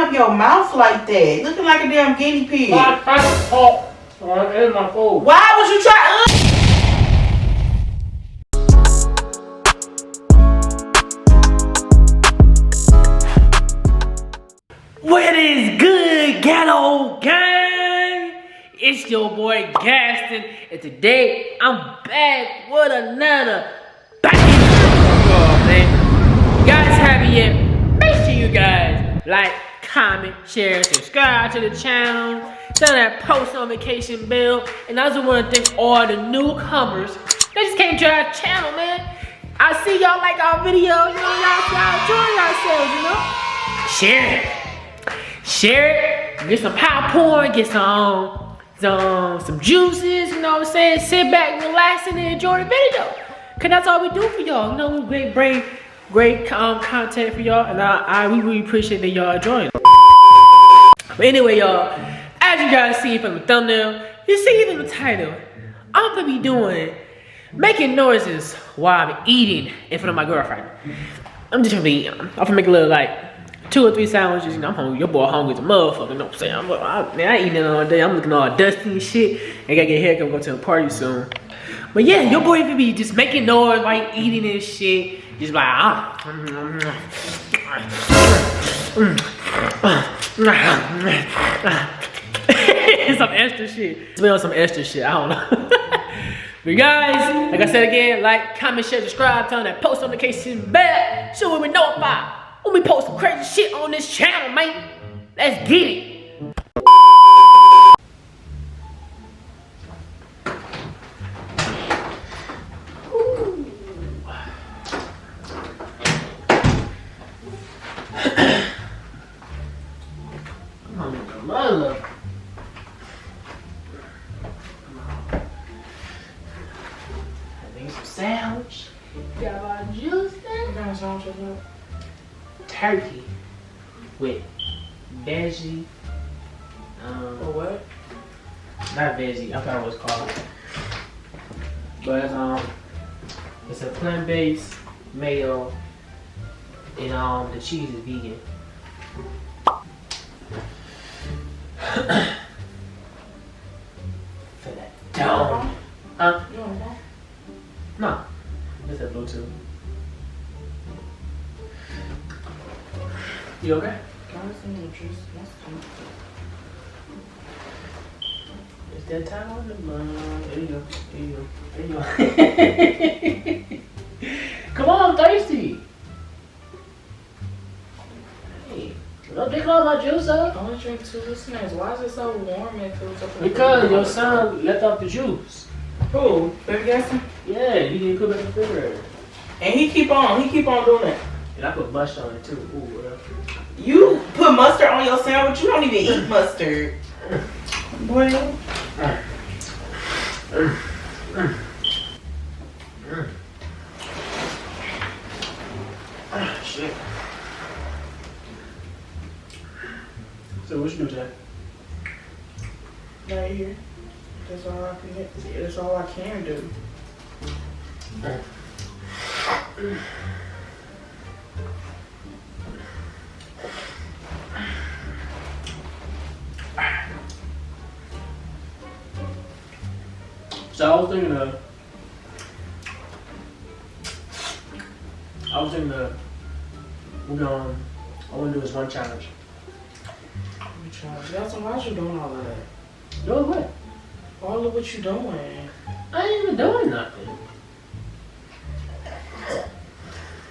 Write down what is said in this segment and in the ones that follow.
up your mouth like that? Looking like a damn guinea pig. I to talk. In my food. Why would you try? What is good, ghetto gang? It's your boy Gaston, and today I'm back with another bang. Man. You guys haven't yet? Make sure you guys like, comment, share, subscribe to the channel, turn that post notification bell, and I just want to thank all the newcomers that just came to our channel, man. I see y'all like our video, you know, y'all enjoy yourselves, you know. Share it, get some popcorn, get some juices, you know what I'm saying? Sit back, relax, and enjoy the video. Cause that's all we do for y'all. You know, we bring great content for y'all, and we really appreciate that y'all enjoying it. But anyway, y'all, as you guys see from the thumbnail, you see it in the title, I'm gonna be making noises while I'm eating in front of my girlfriend. I'm just gonna be eating. I'm gonna make a little like 2 or 3 sandwiches, you know, I'm hungry. Your boy hungry as a motherfucker, you know what I'm saying? I ain't eating all day. I'm looking all dusty and shit. I gotta get a haircut, go to a party soon. But yeah, your boy could be just making noise while he eating this shit. Just like, some extra shit. Smell some extra shit, I don't know. But guys, like I said again, like, comment, share, subscribe, turn that post notification bell so we know about when we post some crazy shit on this channel, man. Let's get it. Sandwich. Got a lot of juice there. What kind of sandwich is that? Turkey with veggie. Or what? Not veggie. I forgot what it's called. But it's a plant-based mayo, and the cheese is vegan. For that dome. Huh? You want that? No. It's a Bluetooth. You okay? It's that time on the month. There you go. There you go. There you go. Come on, I'm thirsty. Hey, don't drink all my juice up. I only drink 2 snacks. Why is it so warm and feels up? Because your son left off the juice. Who? Baby Gaston? Yeah, he didn't put it in the refrigerator. And he keep on doing it. And I put mustard on it too. Ooh, You put mustard on your sandwich? You don't even eat mustard. Boy. Shit. So what you do today? Right here. That's all I can get. That's all I can do. So I was thinking I want to do this one challenge. Gaston, why you doing all of that? Doing what? All of what you doing? I ain't even doing nothing.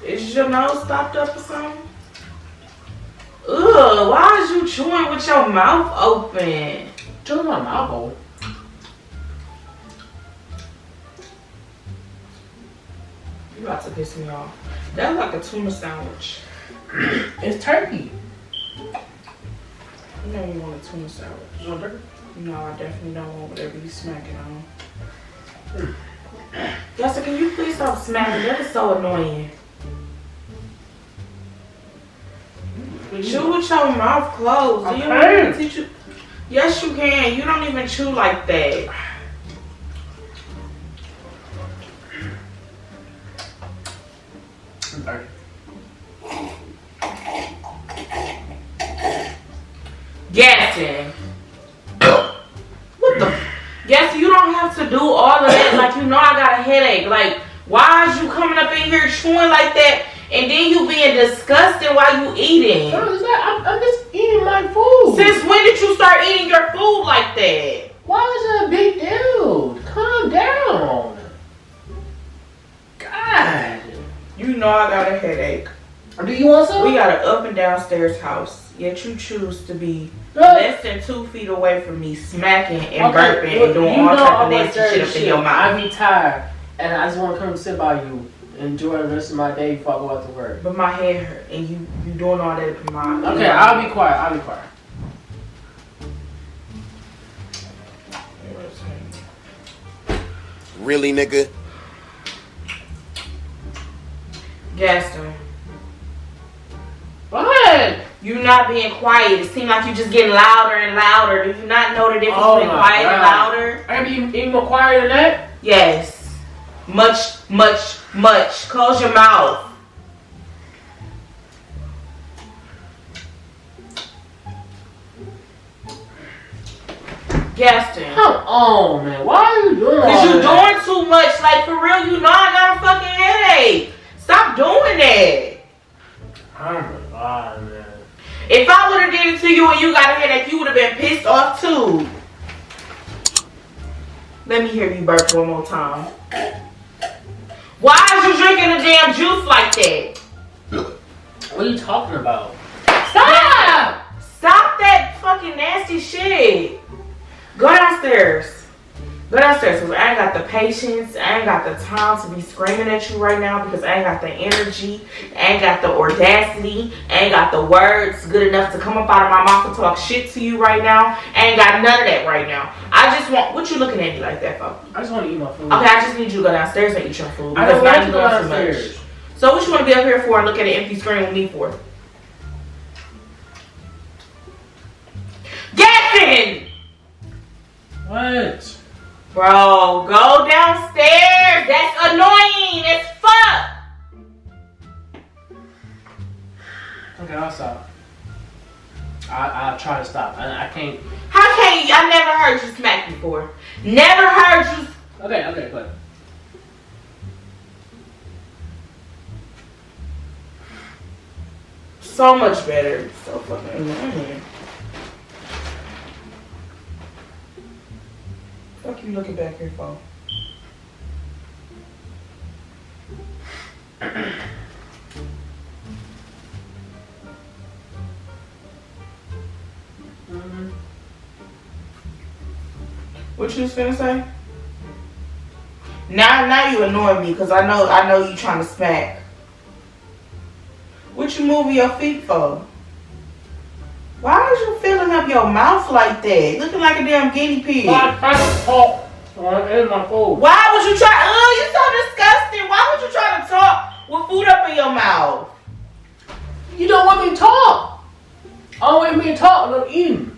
Is your nose stopped up or something? Ugh, why is you chewing with your mouth open? Chewing my mouth open. You about to piss me off. That's like a tuna sandwich. It's turkey. You know you want a tuna sandwich. You want turkey? No, I definitely don't want whatever you smacking on. Gaston, can you please stop smacking? That is so annoying. Chew with your mouth closed. Do you want me to teach you? Yes, you can. You don't even chew like that. I'm sorry. Gaston. What the? Gaston, you don't have to do all of that. Like, you know I got a headache. Like, why is you coming up in here chewing like that? And then you being disgusted while you eating. I'm just eating my food. Since when did you start eating your food like that? Why is it a big deal? Calm down. God. You know I got a headache. Do you want some? We got an up and downstairs house. Yet you choose to be less than 2 feet away from me, smacking and burping and doing all type of nasty shit up in your mouth. I be tired and I just want to come sit by you. Enjoy the rest of my day before I go out to work. But my head hurt and you doing all that up in my... Okay, I'll be quiet. Really, nigga? Gaston. What? You not being quiet. It seems like you just getting louder and louder. Do you not know the difference between quiet and louder? I can be even more quiet than that? Yes. Much. Close your mouth. Gaston. Come on, man. Why are you doing Because you doing too much. Like, for real, you know I got a fucking headache. Stop doing that. Oh my God, man. If I would have did it to you and you got a headache, you would have been pissed off too. Let me hear you burp one more time. Why is you drinking the damn juice like that? What are you talking about? Stop! Stop that fucking nasty shit. Go downstairs. Go downstairs because I ain't got the patience. I ain't got the time to be screaming at you right now because I ain't got the energy. I ain't got the audacity. I ain't got the words good enough to come up out of my mouth and talk shit to you right now. I ain't got none of that right now. I just want... What you looking at me like that for? I just want to eat my food. Okay, I just need you to go downstairs and eat your food. I don't Because want to go downstairs. So what you want to be up here for and look at an empty screen with me for? Gaston! What? Bro, go downstairs. That's annoying as fuck. Okay, I'll stop. I'll try to stop. I can't. How can you? I never heard you smack before. Never heard you. Okay, go ahead. So much better. So fucking annoying. Fuck you looking back here for? What you was finna say? Now you annoying me because I know you trying to smack. What you moving your feet for? Why are you filling up your mouth like that? Looking like a damn guinea pig. I'm trying to talk. I'm eating my food. Why would you try? Oh, you're so disgusting. Why would you try to talk with food up in your mouth? You don't want me to talk. I don't want me to talk. I'm eating.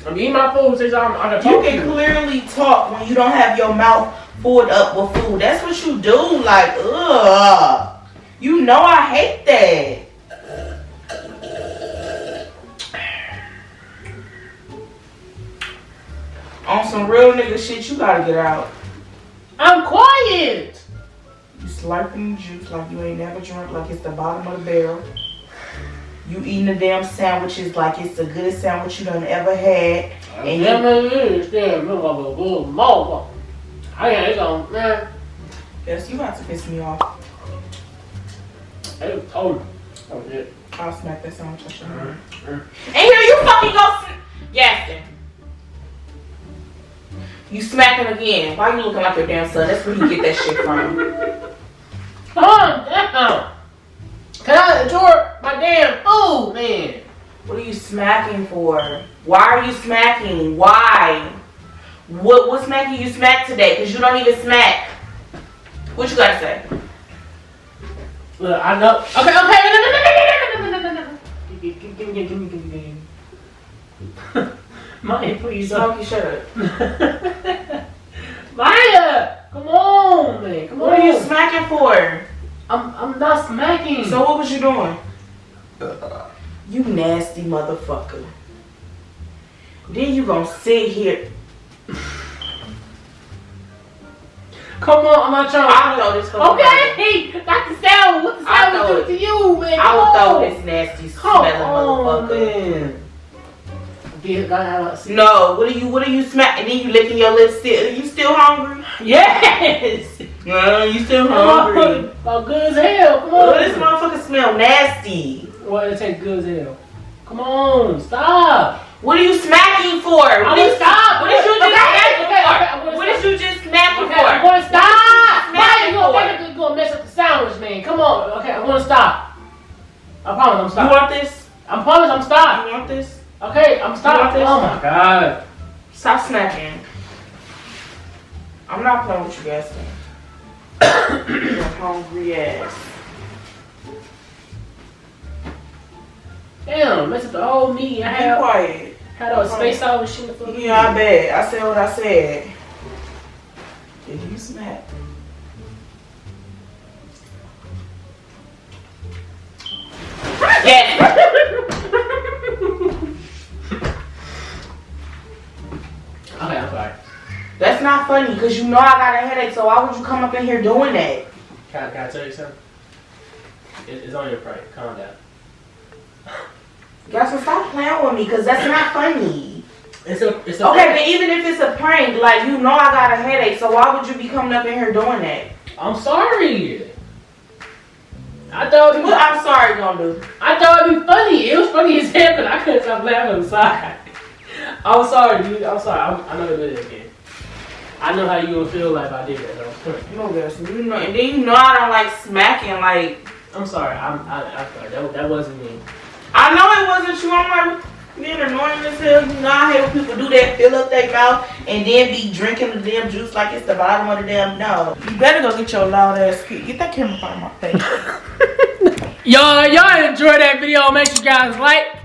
I'm eating my food since I can talk. You can clearly talk when you don't have your mouth filled up with food. That's what you do. Like, ugh. You know I hate that. On some real nigga shit, you gotta get out. I'm quiet. You slurping the juice like you ain't never drunk, like it's the bottom of the barrel. You eating the damn sandwiches like it's the goodest sandwich you done ever had. And I ain't gonna, man. Yes, you about to piss me off. I was told. Oh shit. I'll smack that sandwich out your hand. And here you fucking go, Gaston. You smacking again. Why you looking like your damn son? That's where you get that shit from. Calm down. Can I enjoy my damn food, man? What are you smacking for? Why are you smacking? Why? What's making you smack today? Because you don't even smack. What you gotta say? Look, I know. Okay. Give me. Maya, please. Smokey, shut up. Maya, come on, man. Come on. What are you smacking for? I'm not smacking. So what was you doing? You nasty motherfucker. Then you gonna sit here. Come on, I'm not trying to. I'll throw this fucking Okay, Dr. Sal, what the Sal do to you, man? I will throw this nasty smelling motherfucker. No, what are you smacking? Then you licking your lips still? Are you still hungry? Yes. You still hungry? Oh, good as hell. Come on. Oh, this motherfucker smell nasty. What? It tastes good as hell. Come on, stop. What are you smacking for? I'm gonna stop. What did you just smack for? What did you just smack for? I'm gonna stop. Why you gonna mess up the sandwich, man? Come on. Okay, I'm gonna stop. I promise I'm stopping. You want this? I promise I'm stopping. You want this? Okay, I'm stopping. Oh my god. Stop smacking. I'm not playing with you guys. You're hungry ass. Damn, mess up the whole meat. I had quiet. Had all spaced out and shit. Yeah, I bet. I said what I said. Did you smack? Yes. Okay, I'm sorry. That's not funny because you know I got a headache, so why would you come up in here doing that? Can I tell you something? It's on your pride. Calm down. Guys, so stop playing with me because that's not funny. It's a okay, but even if it's a prank, like you know I got a headache, so why would you be coming up in here doing that? I'm sorry. I thought it was, what I'm sorry gonna do? I thought it'd be funny. It was funny as hell, but I couldn't stop laughing. I'm sorry. I'm sorry, dude. I'm sorry. I know it is again. I know how you gonna feel like if I did that. Though. No, guys, you know, and then you know I don't like smacking. Like, I'm sorry. I'm sorry. That wasn't me. I know it wasn't you. I'm like being annoying as hell. You know I hate when people do that, fill up their mouth, and then be drinking the damn juice like it's the bottom of the damn no. You better go get your loud ass kid. Get that camera from my face. Y'all enjoyed that video. Make sure you guys like,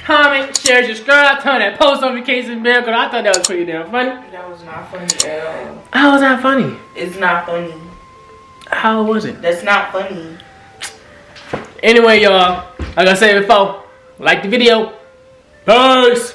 comment, share, subscribe, turn that post notification bell because I thought that was pretty damn funny. That was not funny at all. How was that funny? It's not funny. How was it? That's not funny. Anyway, y'all, like I said before, like the video. Peace.